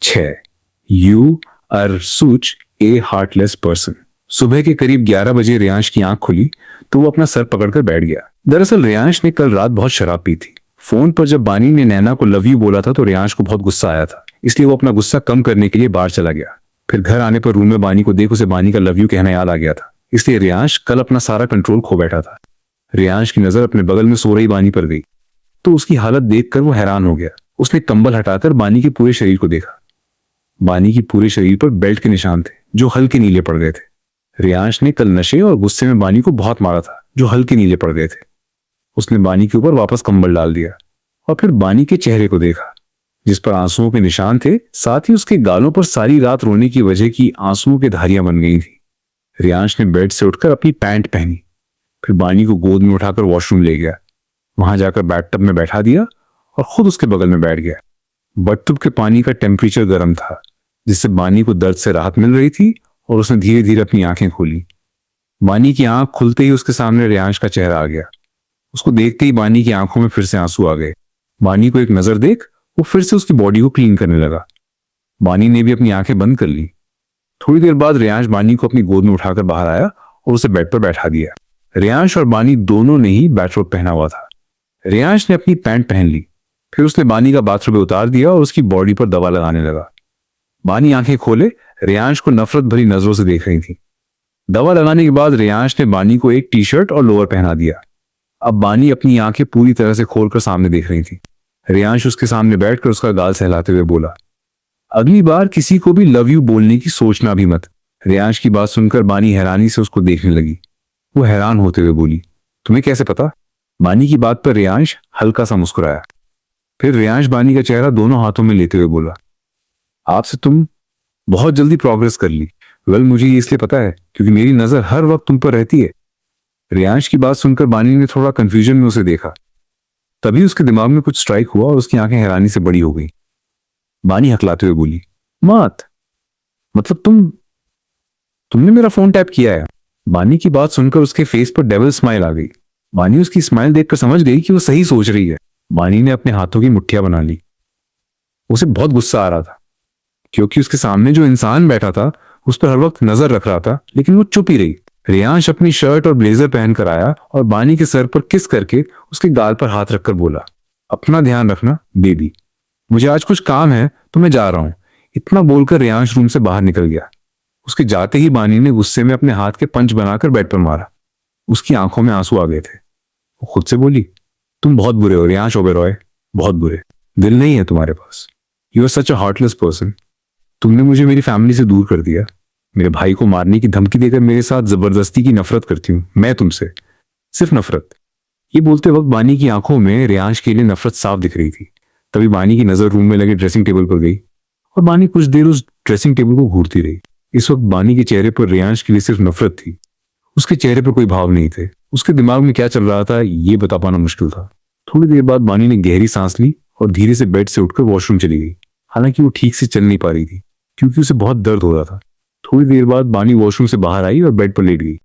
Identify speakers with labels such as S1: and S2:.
S1: 6. You are such a heartless person. सुबह के करीब 11 बजे रियांश की आंख खुली तो वो अपना सर पकड़कर बैठ गया। दरअसल रियांश ने कल रात बहुत शराब पी थी। फोन पर जब बानी ने नैना को लव यू बोला था तो रियांश को बहुत गुस्सा आया था, इसलिए वो अपना गुस्सा कम करने के लिए बाहर चला गया। फिर घर आने पर रूम में बानी को देख उसे बानी का लव यू कहना याद आ गया था, इसलिए रियांश कल अपना सारा कंट्रोल खो बैठा था। रियांश की नजर अपने बगल में सो रही बानी पर गई तो उसकी हालत देखकर वो हैरान हो गया। उसने कंबल हटाकर बानी के पूरे शरीर को देखा। बानी की पूरे शरीर पर बेल्ट के निशान थे जो हल्के नीले पड़ गए थे। रियांश ने कल नशे और गुस्से में बानी को बहुत मारा था जो हल्के नीले पड़ गए थे। उसने बानी के ऊपर वापस कंबल डाल दिया और फिर बानी के चेहरे को देखा जिस पर आंसुओं के निशान थे, साथ ही उसके गालों पर सारी रात रोने की वजह की आंसुओं की धारियां बन गई थी। रियांश ने बेड से उठकर अपनी पैंट पहनी, फिर बानी को गोद में उठाकर वॉशरूम ले गया। वहां जाकर बैथटब में बैठा दिया और खुद उसके बगल में बैठ गया। बटटब के पानी का टेम्परेचर गर्म था जिससे बानी को दर्द से राहत मिल रही थी और उसने धीरे धीरे अपनी आंखें खोली। बानी की आंख खुलते ही उसके सामने रियांश का चेहरा आ गया। उसको देखते ही बानी की आंखों में फिर से आंसू आ गए। बानी को एक नजर देख वो फिर से उसकी बॉडी को क्लीन करने लगा। बानी ने भी अपनी आंखें बंद कर ली। थोड़ी देर बाद रियांश बानी को अपनी गोद में उठाकर बाहर आया और उसे बेड पर बैठा दिया। रियांश और बानी दोनों ने ही बैथरोब पहना हुआ था। रियांश ने अपनी पैंट पहन ली, फिर उसने बानी का बाथरूम में उतार दिया और उसकी बॉडी पर दवा लगाने लगा। बानी आंखें खोले रियांश को नफरत भरी नजरों से देख रही थी। दवा लगाने के बाद रियांश ने बानी को एक टी शर्ट और लोअर पहना दिया। अब बानी अपनी आंखें पूरी तरह से खोलकर सामने देख रही थी। रियांश उसके सामने बैठकर उसका गाल सहलाते हुए बोला, अगली बार किसी को भी लव यू बोलने की सोचना भी मत। रियांश की बात सुनकर बानी हैरानी से उसको देखने लगी। वो हैरान होते हुए बोली, तुम्हें कैसे पता? बानी की बात पर रियांश हल्का सा मुस्कुराया। फिर रियांश बानी का चेहरा दोनों हाथों में लेते हुए बोला, आपसे तुम बहुत जल्दी प्रोग्रेस कर ली। वेल, मुझे ये इसलिए पता है क्योंकि मेरी नजर हर वक्त तुम पर रहती है। रियांश की बात सुनकर बानी ने थोड़ा कंफ्यूजन में उसे देखा। तभी उसके दिमाग में कुछ स्ट्राइक हुआ और उसकी आंखें हैरानी से बड़ी हो गई। बानी हकलाते हुए बोली, मत, मतलब तुमने मेरा फोन टैप किया है? बानी की बात सुनकर उसके फेस पर डेविल स्माइल आ गई। बानी उसकी स्माइल देखकर समझ गई कि वो सही सोच रही है। बानी ने अपने हाथों की मुट्ठियां बना ली। उसे बहुत गुस्सा आ रहा था क्योंकि उसके सामने जो इंसान बैठा था उस पर हर वक्त नजर रख रहा था, लेकिन वो चुप ही रही। रियांश अपनी शर्ट और ब्लेजर पहन कर आया और बानी के सर पर किस करके उसके गाल पर हाथ रखकर बोला, अपना ध्यान रखना बेबी, मुझे आज कुछ काम है तो मैं जा रहा हूं। इतना बोलकर रियांश रूम से बाहर निकल गया। उसके जाते ही बानी ने गुस्से में अपने हाथ के पंच बनाकर बेड पर मारा। उसकी आंखों में आंसू आ गए थे। वो खुद से बोली, तुम बहुत बुरे हो रियांश ओबेरॉय, बहुत बुरे। दिल नहीं है तुम्हारे पास। You are such a heartless person. तुमने मुझे मेरी फैमिली से दूर कर दिया। मेरे भाई को मारने की धमकी देकर मेरे साथ जबरदस्ती की नफरत करती हूँ मैं तुमसे, सिर्फ नफरत। ये बोलते वक्त बानी की आंखों में रियांश के लिए नफरत साफ दिख रही थी। तभी बानी की नजर रूम में लगे ड्रेसिंग टेबल पर गई और बानी कुछ देर उस ड्रेसिंग टेबल को घूरती रही। इस वक्त बानी के चेहरे पर रियांश के लिए सिर्फ नफरत थी। उसके चेहरे पर कोई भाव नहीं थे। उसके दिमाग में क्या चल रहा था ये बता पाना मुश्किल था। थोड़ी देर बाद बानी ने गहरी सांस ली और धीरे से बेड से उठकर वॉशरूम चली गई। हालांकि वो ठीक से चल नहीं पा रही थी क्योंकि उसे बहुत दर्द हो रहा था। थोड़ी देर बाद बानी वॉशरूम से बाहर आई और बेड पर लेट गई।